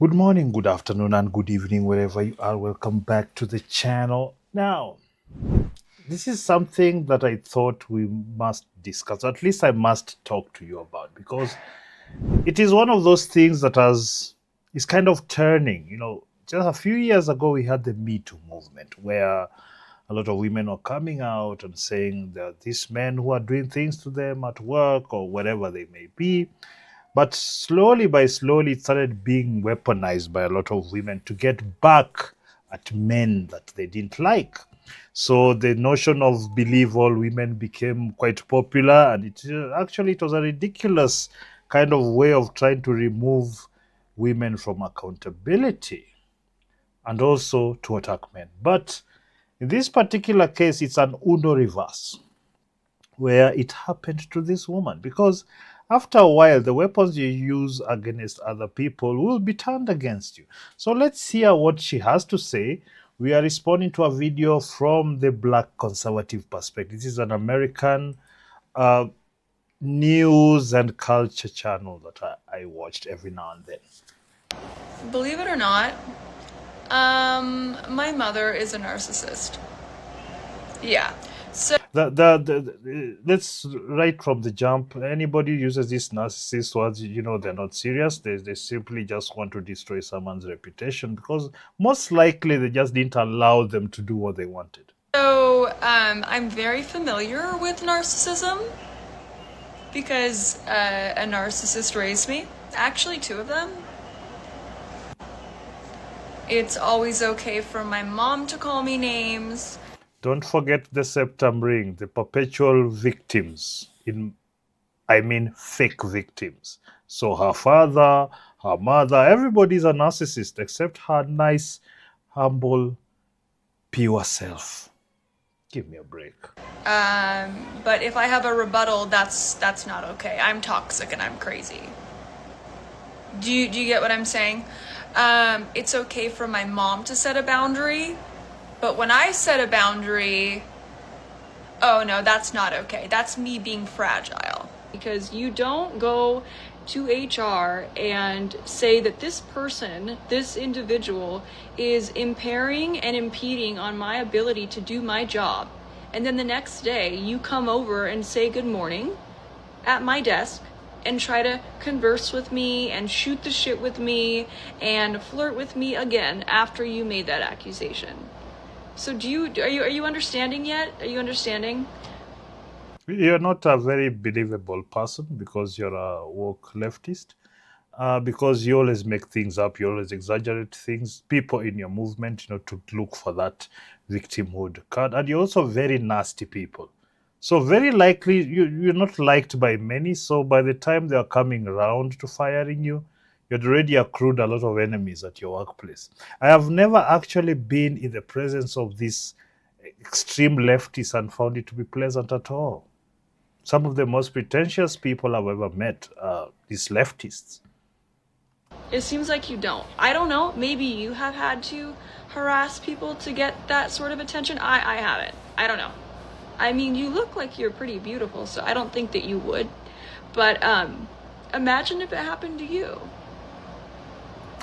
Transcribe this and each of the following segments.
Good morning, good afternoon, and good evening, wherever you are. Welcome back to the channel. Now, this is something that I thought we must discuss. At least I must talk to you about because it is one of those things that is kind of turning. Just a few years ago, we had the Me Too movement where a lot of women are coming out and saying that these men who are doing things to them at work or wherever they may be, but slowly by slowly, it started being weaponized by a lot of women to get back at men that they didn't like. So the notion of believe all women became quite popular, and it was a ridiculous kind of way of trying to remove women from accountability and also to attack men. But in this particular case, it's an Uno reverse where it happened to this woman because after a while the weapons you use against other people will be turned against you. So let's hear what she has to say. We are responding to a video from the Black Conservative Perspective. This is an American uh, news and culture channel that I watched every now and then. Believe it or not, my mother is a narcissist. Yeah. So Let's right from the jump. Anybody uses these narcissist words, they're not serious. They simply just want to destroy someone's reputation because most likely they just didn't allow them to do what they wanted. I'm very familiar with narcissism because a narcissist raised me. Actually, two of them. It's always okay for my mom to call me names. Don't forget the septum ring, the perpetual victims. I mean, fake victims. So her father, her mother, everybody's a narcissist except her nice, humble, pure self. Give me a break. But if I have a rebuttal, that's not okay. I'm toxic and I'm crazy. Do you get what I'm saying? It's okay for my mom to set a boundary, but when I set a boundary, oh no, that's not okay. That's me being fragile. Because you don't go to HR and say that this person, this individual, is impairing and impeding on my ability to do my job. And then the next day, you come over and say good morning at my desk and try to converse with me and shoot the shit with me and flirt with me again after you made that accusation. So are you understanding yet? Are you understanding? You're not a very believable person because you're a woke leftist. Because you always make things up, you always exaggerate things. People in your movement, to look for that victimhood card, and you're also very nasty people. So very likely you're not liked by many. So by the time they are coming around to firing you, you'd already accrued a lot of enemies at your workplace. I have never actually been in the presence of these extreme leftists and found it to be pleasant at all. Some of the most pretentious people I've ever met are these leftists. It seems like you don't. I don't know. Maybe you have had to harass people to get that sort of attention. I haven't. I don't know. I mean, you look like you're pretty beautiful, so I don't think that you would. But imagine if it happened to you.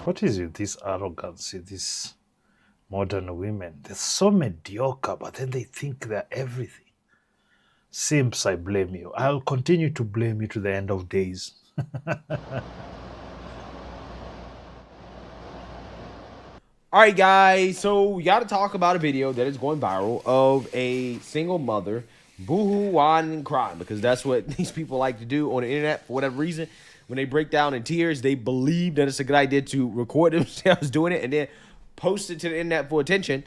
What is with this arrogancy, these modern women? They're so mediocre, but then they think they're everything. Simps, I blame you. I'll continue to blame you to the end of days. All right, guys. So we got to talk about a video that is going viral of a single mother boohoo, whine, and crying because that's what these people like to do on the internet for whatever reason. When they break down in tears, they believe that it's a good idea to record themselves doing it and then post it to the internet for attention.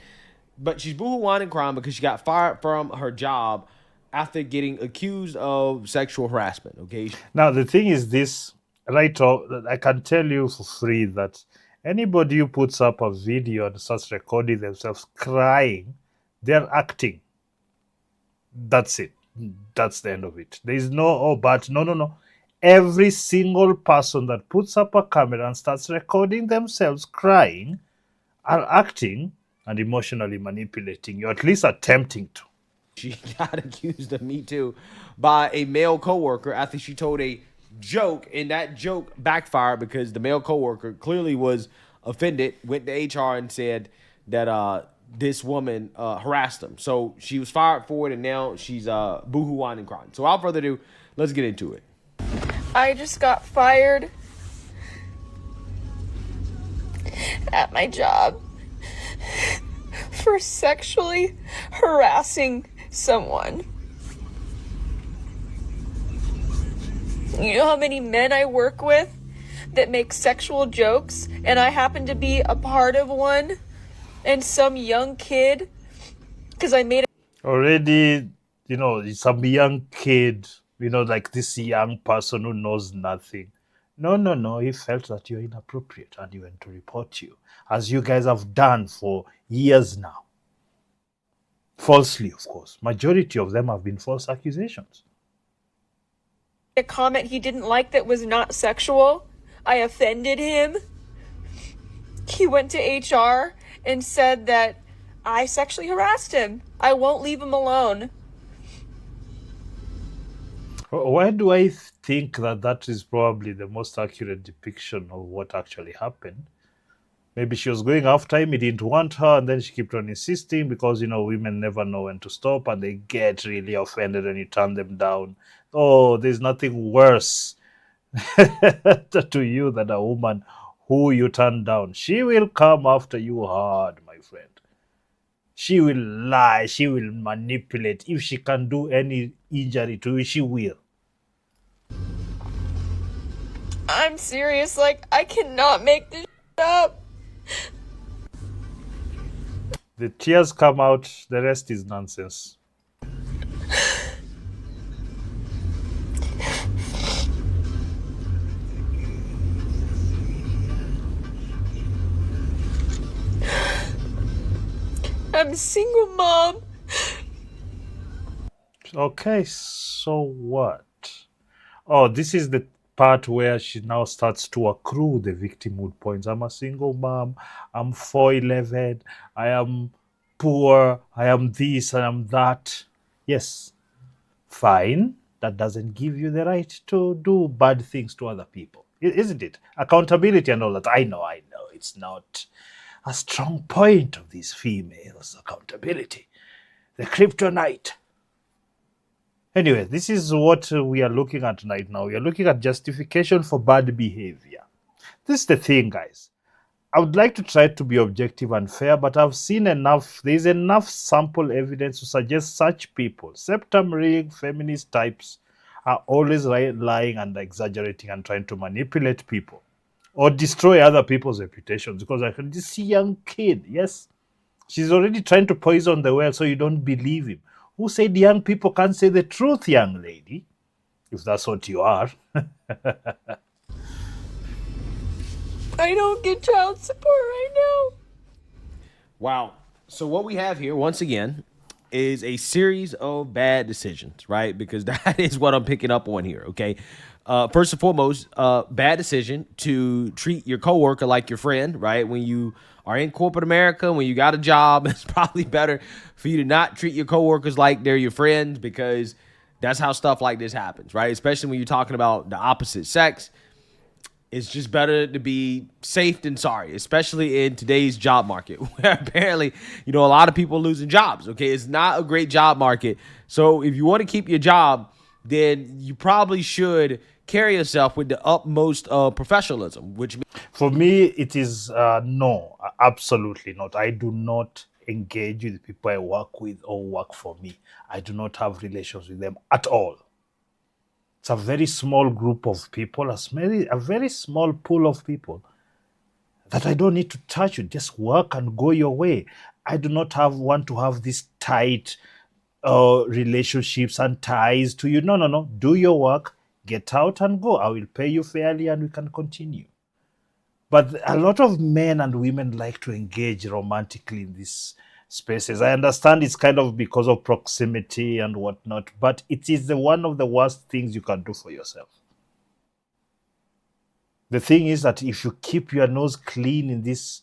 But she's boohoo, whine, and crying because she got fired from her job after getting accused of sexual harassment. Okay. Now, the thing is this, right off, I can tell you for free that anybody who puts up a video and starts recording themselves crying, they're acting. That's it. That's the end of it. There is no, oh, but no, no, no. Every single person that puts up a camera and starts recording themselves crying are acting and emotionally manipulating you, at least attempting to. She got accused of Me Too by a male coworker after she told a joke, and that joke backfired because the male coworker clearly was offended, went to HR and said that this woman harassed him. So she was fired for it, and now she's boohoo-ing and crying. So without further ado, let's get into it. I just got fired at my job for sexually harassing someone. You know how many men I work with that make sexual jokes, and I happen to be a part of one, and some young kid, because I made Already, some young kid, like this young person who knows nothing. No, no, no. He felt that you're inappropriate and he went to report you, as you guys have done for years now. Falsely, of course. Majority of them have been false accusations. a comment he didn't like that was not sexual. I offended him. He went to HR and said that I sexually harassed him. I won't leave him alone. Why do I think that that is probably the most accurate depiction of what actually happened? Maybe she was going after him, he didn't want her, and then she kept on insisting because, women never know when to stop and they get really offended when you turn them down. Oh, there's nothing worse to you than a woman who you turn down. She will come after you hard, my friend. She will lie, she will manipulate. If she can do any injury to you, she will. I'm serious, like, I cannot make this up. The tears come out, the rest is nonsense. I'm a single mom. Okay, so what? Oh, this is the part where she now starts to accrue the victimhood points. I'm a single mom. I'm 4'11. I am poor. I am this. I am that. Yes, fine. That doesn't give you the right to do bad things to other people, isn't it? Accountability and all that. I know. It's not a strong point of these females. Accountability, the kryptonite. Anyway, this is what we are looking at right now. We are looking at justification for bad behavior. This is the thing, guys. I would like to try to be objective and fair, but I've seen enough, there's enough sample evidence to suggest such people, septum ring, feminist types, are always lying and exaggerating and trying to manipulate people or destroy other people's reputations. Because I can just see young kid, yes, she's already trying to poison the well so you don't believe him. Who said young people can't say the truth, young lady? If that's what you are. I don't get child support right now. Wow. So what we have here, once again, is a series of bad decisions, right? Because that is what I'm picking up on here, okay? First and foremost, bad decision to treat your coworker like your friend, right? When you are in corporate America, when you got a job, it's probably better for you to not treat your coworkers like they're your friends, because that's how stuff like this happens, right? Especially when you're talking about the opposite sex. It's just better to be safe than sorry, especially in today's job market, where apparently, a lot of people are losing jobs. Okay, it's not a great job market. So if you want to keep your job, then you probably should carry yourself with the utmost professionalism, which means For me, it is no, absolutely not. I do not engage with people I work with or work for me. I do not have relations with them at all. It's a very small group of people, a very small pool of people that I don't need to touch you. Just work and go your way. I do not want to have these tight relationships and ties to you. No, no, no. Do your work, get out and go. I will pay you fairly and we can continue. But a lot of men and women like to engage romantically in these spaces. I understand it's kind of because of proximity and whatnot, but it is one of the worst things you can do for yourself. The thing is that if you keep your nose clean in these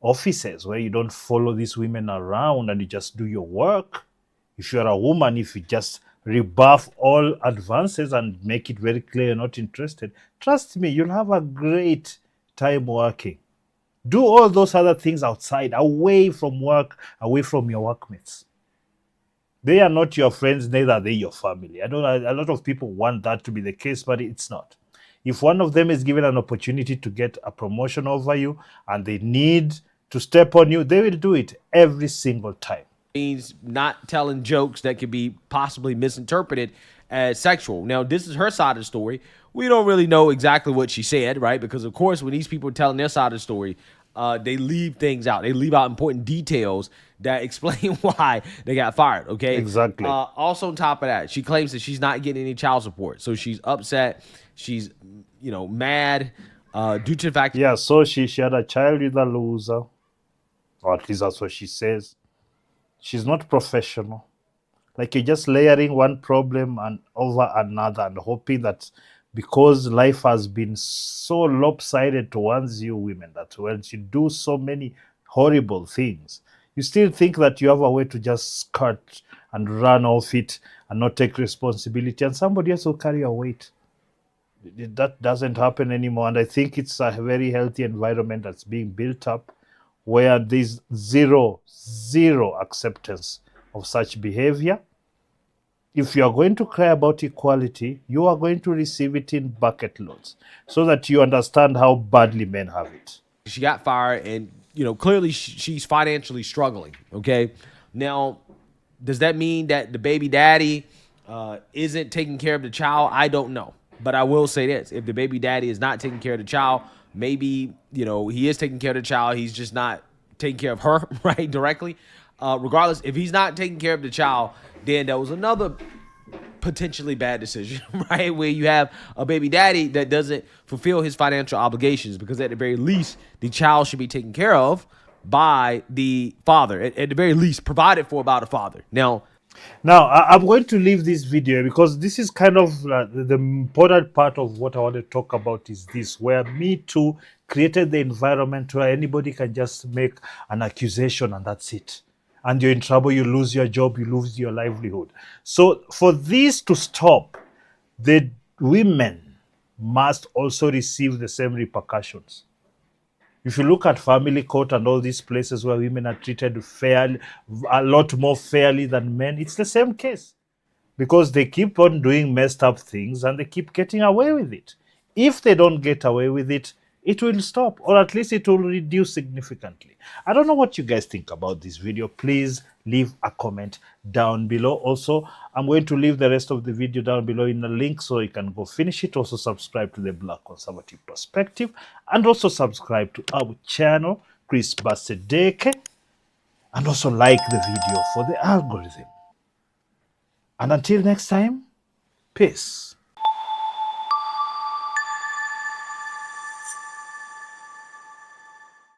offices where you don't follow these women around and you just do your work, if you're a woman, if you just rebuff all advances and make it very clear you're not interested, trust me, you'll have a great time working. Do all those other things outside, away from work, away from your workmates. They are not your friends, neither are they your family. I know a lot of people want that to be the case, but it's not. If one of them is given an opportunity to get a promotion over you and they need to step on you, they will do it every single time. Means not telling jokes that could be possibly misinterpreted as sexual. Now, this is her side of the story. We don't really know exactly what she said, right? Because of course, when these people are telling their side of the story, they leave things out. They leave out important details that explain why they got fired. Okay, Exactly. Also, on top of that, she claims that she's not getting any child support, so she's upset. She's, mad due to the fact. Yeah, so she had a child with a loser, or at least that's what she says. She's not professional. Like you're just layering one problem and over another and hoping that because life has been so lopsided towards you women that when you do so many horrible things, you still think that you have a way to just skirt and run off it and not take responsibility and somebody else will carry your weight. That doesn't happen anymore. And I think it's a very healthy environment that's being built up where there's zero acceptance of such behavior. If you are going to cry about equality, you are going to receive it in bucket loads so that you understand how badly men have it. She got fired, and clearly she's financially struggling. Okay, now does that mean that the baby daddy isn't taking care of the child? I don't know, but I will say this: if the baby daddy is not taking care of the child, maybe he is taking care of the child. He's just not taking care of her right directly. Regardless, if he's not taking care of the child, then that was another potentially bad decision, right? Where you have a baby daddy that doesn't fulfill his financial obligations, because at the very least, the child should be taken care of by the father. At the very least, provided for by the father. Now, I'm going to leave this video because this is kind of the important part of what I want to talk about is this, where Me Too created the environment where anybody can just make an accusation and that's it. And you're in trouble, you lose your job, you lose your livelihood. So for this to stop, the women must also receive the same repercussions. If you look at family court and all these places where women are treated fairly, a lot more fairly than men, it's the same case because they keep on doing messed up things and they keep getting away with it. If they don't get away with it, it will stop, or at least it will reduce significantly. I don't know what you guys think about this video. Please leave a comment down below. Also, I'm going to leave the rest of the video down below in a link so you can go finish it. Also, subscribe to the Black Conservative Perspective and also subscribe to our channel, Chris Basedeke, and also like the video for the algorithm. And until next time, peace.